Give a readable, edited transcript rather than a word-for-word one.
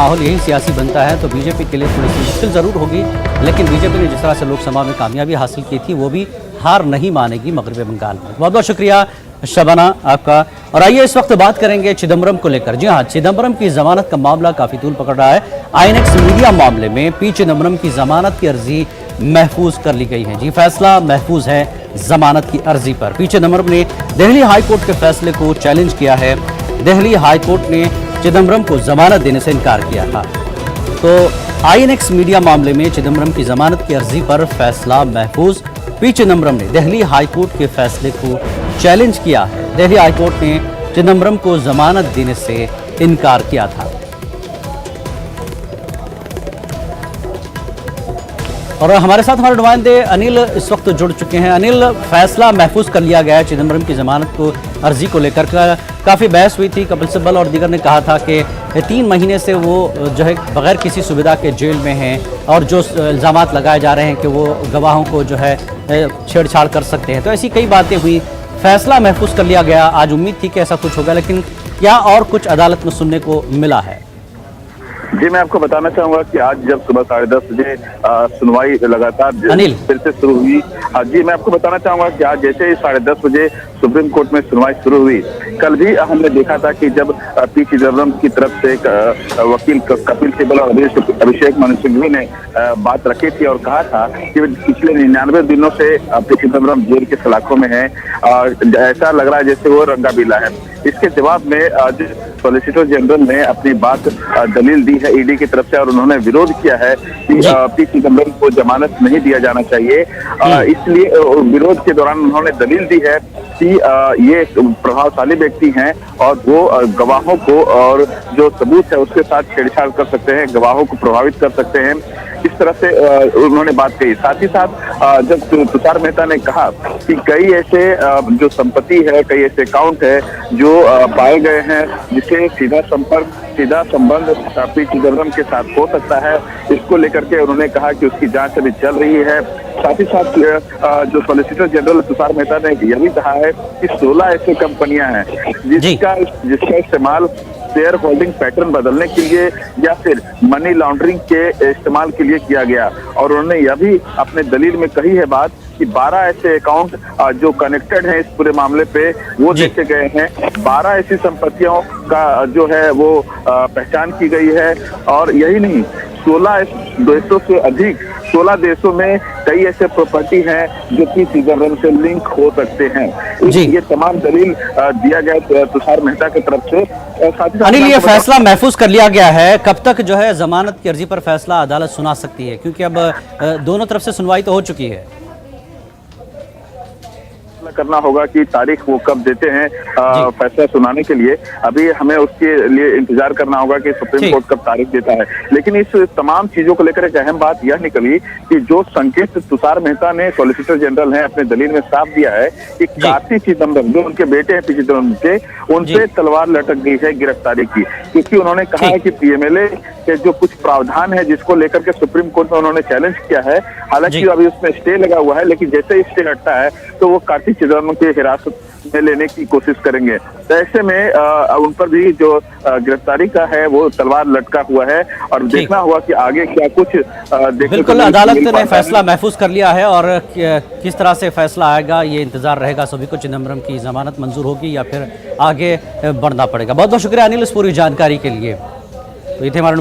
माहौल यही सियासी बनता है तो बीजेपी के लिए थोड़ी सी मुश्किल ज़रूर होगी, लेकिन बीजेपी ने जिस तरह से लोकसभा में कामयाबी हासिल की थी वो भी हार नहीं मानेगी मगरबी बंगाल में। बहुत बहुत शुक्रिया शबाना आपका। और आइए इस वक्त बात करेंगे चिदम्बरम को लेकर। जी हाँ, चिदम्बरम की जमानत का मामला काफ़ी तूल पकड़ रहा है। आईएनएक्स मीडिया मामले में पी चिदम्बरम की जमानत की अर्जी महफूज कर ली गई है। जी, फैसला महफूज है जमानत की अर्जी पर। पी चिदम्बरम ने दिल्ली हाईकोर्ट के फैसले को चैलेंज किया है। दिल्ली हाईकोर्ट ने चिदम्बरम को जमानत देने से इनकार किया था। तो आईएनएक्स मीडिया मामले में चिदम्बरम की जमानत की अर्जी पर फैसला महफूज। पी चिदम्बरम ने दिल्ली हाईकोर्ट के फैसले को चैलेंज किया है। दिल्ली हाईकोर्ट ने चिदम्बरम को जमानत देने से इनकार किया था। और हमारे साथ हमारे नुमाइंदे अनिल इस वक्त जुड़ चुके हैं। अनिल, फैसला महफूज कर लिया गया है चिदम्बरम की जमानत को अर्जी को लेकर। काफ़ी बहस हुई थी, कपिल सिब्बल और दीगर ने कहा था कि 3 महीने से वो जो है बगैर किसी सुविधा के जेल में हैं और जो इल्ज़ामात लगाए जा रहे हैं कि वो गवाहों को जो है छेड़छाड़ कर सकते हैं। तो ऐसी कई बातें हुई, फैसला महफूज कर लिया गया। आज उम्मीद थी कि ऐसा कुछ होगा, लेकिन क्या और कुछ अदालत में सुनने को मिला है? जी, मैं आपको बताना चाहूंगा कि आज जब सुबह 10:30 बजे सुनवाई लगातार फिर से शुरू हुई। जी, मैं आपको बताना चाहूंगा कि आज जैसे ही 10:30 बजे सुप्रीम कोर्ट में सुनवाई शुरू हुई, कल भी हमने देखा था कि जब पी चिदम्बरम की तरफ से वकील कपिल सिब्बल और अभिषेक मनु सिंघवी ने बात रखी थी और कहा था कि पिछले 99 दिनों से पी चिदम्बरम जेल के सलाखों में है और ऐसा लग रहा है जैसे वो रंगा बिला है। इसके जवाब में आज सॉलिसिटर जनरल ने अपनी बात दलील दी है ईडी की तरफ से और उन्होंने विरोध किया है कि पी चिदम्बरम को जमानत नहीं दिया जाना चाहिए। इसलिए विरोध के दौरान उन्होंने दलील दी है कि ये प्रभावशाली व्यक्ति हैं और वो गवाहों को और जो सबूत है उसके साथ छेड़छाड़ कर सकते हैं, गवाहों को प्रभावित कर सकते हैं। इस तरह से उन्होंने बात कही। साथ ही साथ जब तुषार मेहता ने कहा कि कई ऐसे जो संपत्ति है, कई ऐसे अकाउंट है जो पाए गए हैं जिसे सीधा संबंध पी चिदम्बरम के साथ हो सकता है, इसको लेकर के उन्होंने कहा कि उसकी जांच अभी चल रही है। साथ ही साथ जो सॉलिसिटर जनरल तुषार मेहता ने यह भी कहा है कि 16 ऐसी कंपनियां हैं जिसका इस्तेमाल शेयर होल्डिंग पैटर्न बदलने के लिए या फिर मनी लॉन्ड्रिंग के इस्तेमाल के लिए किया गया। और उन्होंने यह भी अपने दलील में कही है बात कि 12 ऐसे अकाउंट जो कनेक्टेड हैं इस पूरे मामले पे वो देखे गए हैं। 12 ऐसी संपत्तियों का जो है वो पहचान की गई है और यही नहीं, 16 देशों से अधिक 16 देशों में कई ऐसे प्रॉपर्टी हैं जो कि चिदम्बरम से लिंक हो सकते हैं। ये तमाम दलील दिया गया तुषार मेहता की तरफ से। अनिल, ये फैसला महफूज कर लिया गया है, कब तक जो है जमानत की अर्जी पर फैसला अदालत सुना सकती है? क्योंकि अब दोनों तरफ से सुनवाई तो हो चुकी है। करना होगा कि तारीख वो कब देते हैं फैसला सुनाने के लिए। अभी हमें उसके लिए इंतजार करना होगा कि सुप्रीम कोर्ट कब तारीख देता है। लेकिन इस तमाम चीजों को लेकर एक अहम बात यह निकली कि जो संकेत तुषार मेहता ने सॉलिसिटर जनरल हैं अपने दलील में साफ दिया है कि कार्ति चिदम्बरम जो उनके बेटे हैं पी चिदम्बरम के, उनपे तलवार लटक गई है गिरफ्तारी की। क्योंकि उन्होंने कहा है कि पीएमएलए के जो कुछ प्रावधान है जिसको लेकर के सुप्रीम कोर्ट में उन्होंने चैलेंज किया है, हालांकि अभी उसमें स्टे लगा हुआ है, लेकिन जैसे ही स्टे हटता है तो वो कार्ति चिदम्बरम की हिरासत में लेने की कोशिश करेंगे। तो ऐसे में उन पर भी जो गिरफ्तारी का है वो तलवार लटका हुआ है और देखना होगा कि आगे क्या कुछ बिल्कुल अदालत ने फैसला महफूज कर लिया है और किस तरह से फैसला आएगा ये इंतजार रहेगा सभी को। चिदम्बरम की जमानत मंजूर होगी या फिर आगे बढ़ना पड़ेगा। बहुत बहुत शुक्रिया अनिल इस पूरी जानकारी के लिए। तो ये थे हमारे